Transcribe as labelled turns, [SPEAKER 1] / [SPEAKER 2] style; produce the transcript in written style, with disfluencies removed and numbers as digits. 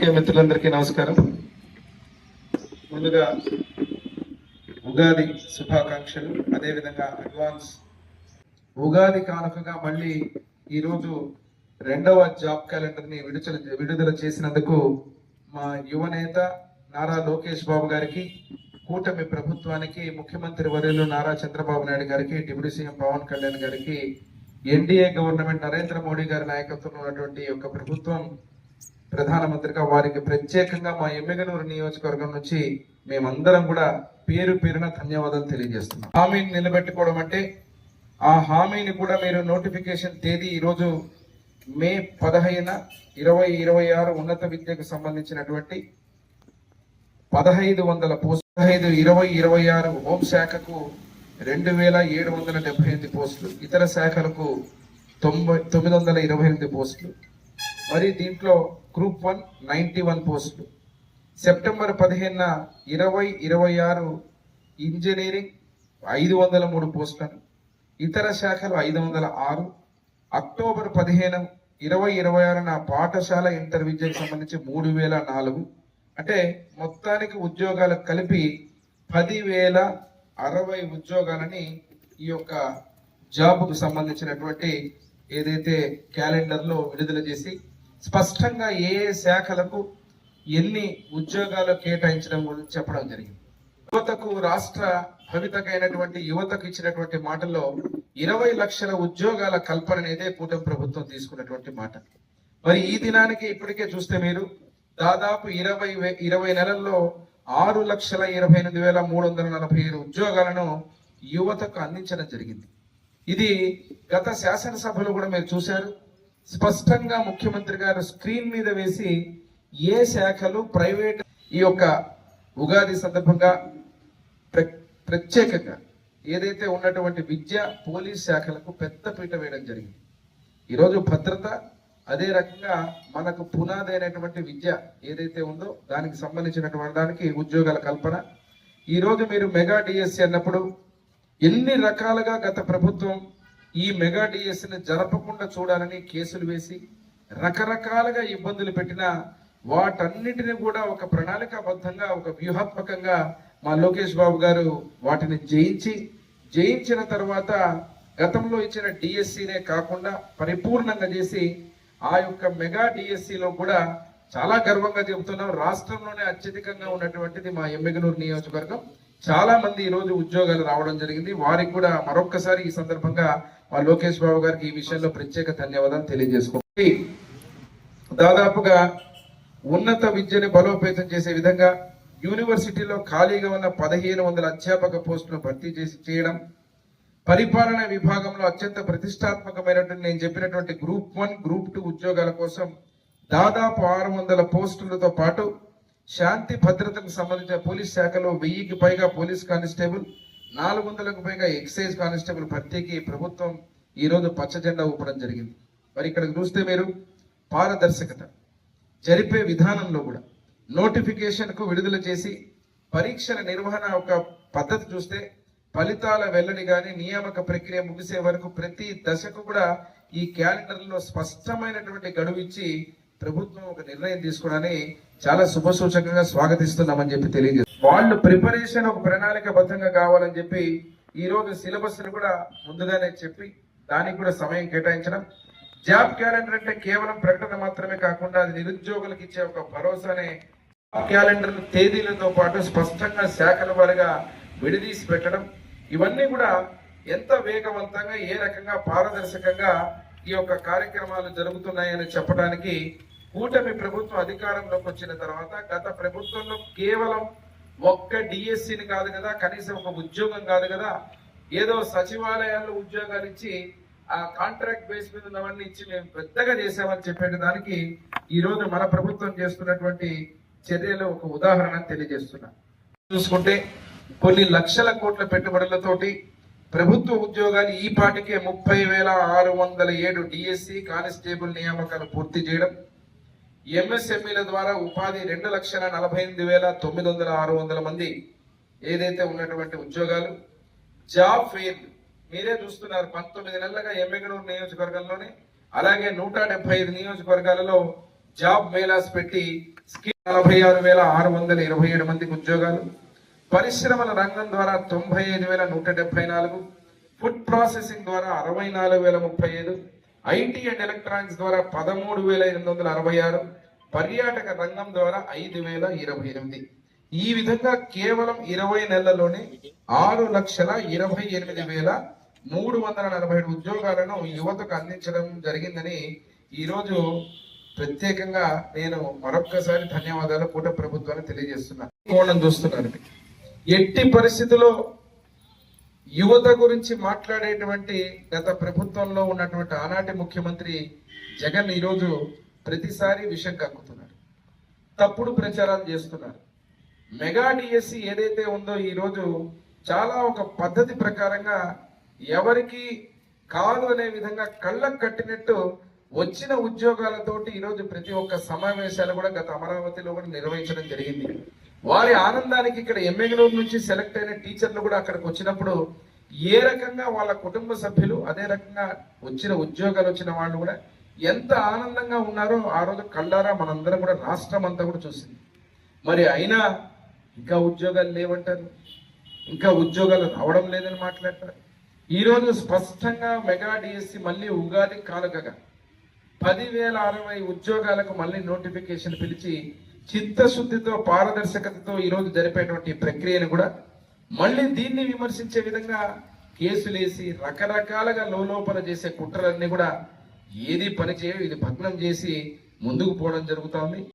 [SPEAKER 1] Media మిత్రులందరికీ నమస్కారం. ముందుగా ఉగాది శుభాకాంక్షలు, అదేవిధంగా అడ్వాన్స్ ఉగాది కానుకగా మళ్ళీ ఈరోజు 2వ జాబ్ క్యాలెండర్ ని విడుదల చేసినందుకు మా యువనేత నారా లోకేష్ బాబు గారికి, కూటమి ప్రభుత్వానికి, ముఖ్యమంత్రి వర్యులు నారా చంద్రబాబు నాయుడు గారికి, డిప్యూటీ సీఎం పవన్ కళ్యాణ్ గారికి, ఎన్డీఏ గవర్నమెంట్ నరేంద్ర మోడీ గారి నాయకత్వంలో ఉన్నటువంటి యొక్క ప్రభుత్వం ప్రధానమంత్రిగా వారికి ప్రత్యేకంగా మా ఎమ్మిగనూరు నియోజకవర్గం నుంచి మేమందరం కూడా పేరు పేరున ధన్యవాదాలు తెలియజేస్తున్నాం. హామీని నిలబెట్టుకోవడం అంటే ఆ హామీని కూడా మీరు నోటిఫికేషన్ తేదీ ఈరోజు మే 15, 2026 ఉన్నత విద్యకు సంబంధించినటువంటి 1500 పోస్టులు, 2026 హోంశాఖకు 2778 పోస్టులు, ఇతర శాఖలకు 928 పోస్టులు, మరి దీంట్లో గ్రూప్ 1 91 పోస్టులు. సెప్టెంబర్ 15, 2026 ఇంజనీరింగ్ 503 పోస్టులను, ఇతర శాఖలు 506. అక్టోబర్ 15, 2026 పాఠశాల ఇంటర్ విద్యకు సంబంధించి 3004. అంటే మొత్తానికి ఉద్యోగాలు కలిపి 10,060 ఉద్యోగాలని ఈ యొక్క జాబ్కు సంబంధించినటువంటి ఏదైతే క్యాలెండర్ లో విడుదల చేసి స్పష్టంగా ఏ శాఖలకు ఎన్ని ఉద్యోగాలు కేటాయించడం గురించి చెప్పడం జరిగింది. యువతకు, రాష్ట్ర భవితకైనటువంటి యువతకు ఇచ్చినటువంటి మాటల్లో 20 లక్షల ఉద్యోగాల కల్పన అనేదే కూటమి ప్రభుత్వం తీసుకున్నటువంటి మాట. మరి ఈ దినానికి ఇప్పటికే చూస్తే మీరు దాదాపు 20 నెలల్లో 6,28,347 ఉద్యోగాలను యువతకు అందించడం జరిగింది. ఇది గత శాసనసభలో కూడా మీరు చూశారు. స్పష్టంగా ముఖ్యమంత్రి గారు స్క్రీన్ మీద వేసి ఏ శాఖలు ప్రైవేట్ ఈ యొక్క ఉగాది సందర్భంగా ప్రత్యేకంగా ఏదైతే ఉన్నటువంటి విద్య, పోలీస్ శాఖలకు పెద్ద పీట వేయడం జరిగింది. ఈరోజు భద్రత, అదే రకంగా మనకు పునాది అయినటువంటి విద్య ఏదైతే ఉందో దానికి సంబంధించినటువంటి దానికి ఉద్యోగాల కల్పన. ఈరోజు మీరు మెగా డిఎస్సి అన్నప్పుడు ఎన్ని రకాలుగా గత ప్రభుత్వం ఈ మెగా డిఎస్సిని జరపకుండా చూడాలని కేసులు వేసి రకరకాలుగా ఇబ్బందులు పెట్టినా వాటన్నిటిని కూడా ఒక ప్రణాళికాబద్ధంగా, ఒక వ్యూహాత్మకంగా మా లోకేష్ బాబు గారు వాటిని జయించిన తర్వాత గతంలో ఇచ్చిన డిఎస్సినే కాకుండా పరిపూర్ణంగా చేసి ఆ యొక్క మెగా డిఎస్సిలో కూడా చాలా గర్వంగా చెబుతున్నాం, రాష్ట్రంలోనే అత్యధికంగా ఉన్నటువంటిది మా ఎమ్మిగనూరు నియోజకవర్గం. చాలా మంది ఈ రోజు ఉద్యోగాలు రావడం జరిగింది. వారికి కూడా మరొక్కసారి ఈ సందర్భంగా మా లోకేష్ బాబు గారికి ఈ విషయంలో ప్రత్యేక ధన్యవాదాలు తెలియజేసుకోండి. దాదాపుగా ఉన్నత విద్యని బలోపేతం చేసే విధంగా యూనివర్సిటీలో ఖాళీగా ఉన్న 1,500 అధ్యాపక పోస్టులను భర్తీ చేయడం, పరిపాలన విభాగంలో అత్యంత ప్రతిష్టాత్మకమైనటువంటి నేను చెప్పినటువంటి గ్రూప్ 1, గ్రూప్ 2 ఉద్యోగాల కోసం దాదాపు 600 పోస్టులతో పాటు శాంతి భద్రతకు సంబంధించిన పోలీస్ శాఖలో 1000కి పైగా పోలీస్ కానిస్టేబుల్, 400కు పైగా ఎక్సైజ్ కానిస్టేబుల్ భర్తీకి ప్రభుత్వం ఈ రోజు పచ్చ జెండా ఊపడం జరిగింది. మరి ఇక్కడ చూస్తే మీరు పారదర్శకత జరిపే విధానంలో కూడా నోటిఫికేషన్ కు విడుదల చేసి పరీక్షల నిర్వహణ ఒక పద్ధతి చూస్తే ఫలితాల వెల్లడి గాని నియామక ప్రక్రియ ముగిసే వరకు ప్రతి దశకు కూడా ఈ క్యాలెండర్ లో స్పష్టమైనటువంటి గడువు ఇచ్చి ప్రభుత్వం ఒక నిర్ణయం తీసుకోవడాన్ని చాలా శుభ సూచకంగా స్వాగతిస్తున్నామని చెప్పి తెలియజేస్తారు. వాళ్ళు ప్రిపరేషన్ ఒక ప్రణాళికబద్ధంగా కావాలని చెప్పి ఈ రోజు సిలబస్ ని కూడా ముందుగానే చెప్పి దానికి కూడా సమయం కేటాయించడం. జాబ్ క్యాలెండర్ అంటే కేవలం ప్రకటన మాత్రమే కాకుండా అది నిరుద్యోగులకు ఇచ్చే ఒక భరోసానే. జాబ్ క్యాలెండర్ తేదీలతో పాటు స్పష్టంగా శాఖల వారిగా విడదీసి పెట్టడం, ఇవన్నీ కూడా ఎంత వేగవంతంగా, ఏ రకంగా పారదర్శకంగా ఈ యొక్క కార్యక్రమాలు జరుగుతున్నాయని చెప్పడానికి కూటమి ప్రభుత్వం అధికారంలోకి వచ్చిన తర్వాత గత ప్రభుత్వంలో కేవలం ఒక్క డిఎస్సిని కాదు కదా, కనీసం ఒక ఉద్యోగం కాదు కదా, ఏదో సచివాలయాల్లో ఉద్యోగాలు ఇచ్చి ఆ కాంట్రాక్ట్ బేస్ మీద ఉన్నవన్నీ ఇచ్చి మేము పెద్దగా చేసామని చెప్పే దానికి ఈ రోజు మన ప్రభుత్వం చేస్తున్నటువంటి చర్యలు ఒక ఉదాహరణ తెలియజేస్తున్నా. చూసుకుంటే కొన్ని లక్షల కోట్ల పెట్టుబడులతోటి ప్రభుత్వ ఉద్యోగాలు ఈ పాటికే 30,607 డిఎస్సి కానిస్టేబుల్ నియామకాలు పూర్తి చేయడం, ఎంఎస్ఎంఈల ద్వారా ఉపాధి 2,48,906 మంది ఏదైతే ఉన్నటువంటి ఉద్యోగాలు. జాబ్ ఫెయిర్ మీరే చూస్తున్నారు, 19 నెలలుగా ఎమ్మిగనూరు నియోజకవర్గంలోనే అలాగే 175 నియోజకవర్గాలలో జాబ్ మేళాస్ పెట్టి స్కీమ్ 46,627 మందికి ఉద్యోగాలు, పరిశ్రమల రంగం ద్వారా 95,174, ఫుడ్ ప్రాసెసింగ్ ద్వారా 64,035, ఐటీ అండ్ ఎలక్ట్రానిక్స్ ద్వారా 13,866, పర్యాటక రంగం ద్వారా 5,028. ఈ విధంగా కేవలం 20 నెలల్లోనే 6,28,347 ఉద్యోగాలను యువతకు అందించడం జరిగిందని ఈరోజు ప్రత్యేకంగా నేను మరొక్కసారి ధన్యవాదాలు కూటమి ప్రభుత్వాన్ని తెలియజేస్తున్నా. కోణం చూస్తున్నాను. ఎట్టి పరిస్థితుల్లో యువత గురించి మాట్లాడేటువంటి గత ప్రభుత్వంలో ఉన్నటువంటి ఆనాటి ముఖ్యమంత్రి జగన్ ఈరోజు ప్రతిసారి విషయం కక్కుతున్నారు, తప్పుడు ప్రచారాలు చేస్తున్నారు. మెగా డిఎస్సి ఏదైతే ఉందో ఈరోజు చాలా ఒక పద్ధతి ప్రకారంగా ఎవరికి కాదు అనే విధంగా కళ్ళకు కట్టినట్టు వచ్చిన ఉద్యోగాలతోటి ఈరోజు ప్రతి ఒక్క సమావేశాలు కూడా గత అమరావతిలో కూడా నిర్వహించడం జరిగింది. వారి ఆనందానికి ఇక్కడ ఎమ్మెగనూరు నుంచి సెలెక్ట్ అయిన టీచర్లు కూడా అక్కడికి వచ్చినప్పుడు ఏ రకంగా వాళ్ళ కుటుంబ సభ్యులు, అదే రకంగా వచ్చిన ఉద్యోగాలు వచ్చిన వాళ్ళు కూడా ఎంత ఆనందంగా ఉన్నారో ఆ రోజు కళ్ళారా మనందరం కూడా రాష్ట్రం అంతా కూడా చూసింది. మరి అయినా ఇంకా ఉద్యోగాలు లేవంటారు, ఇంకా ఉద్యోగాలు రావడం లేదని మాట్లాడతారు. ఈరోజు స్పష్టంగా మెగా డిఎస్సి మళ్ళీ ఉగాది కానుకగా 10,060 ఉద్యోగాలకు మళ్ళీ నోటిఫికేషన్ పిలిచి చిత్తశుద్ధితో పారదర్శకతతో ఈరోజు జరిపేటువంటి ప్రక్రియను కూడా మళ్ళీ దీన్ని విమర్శించే విధంగా కేసులేసి రకరకాలుగా లోపల చేసే కుట్రలన్నీ కూడా ఏది పని చేయవు, ఇది భగ్నం చేసి ముందుకు పోవడం జరుగుతోంది.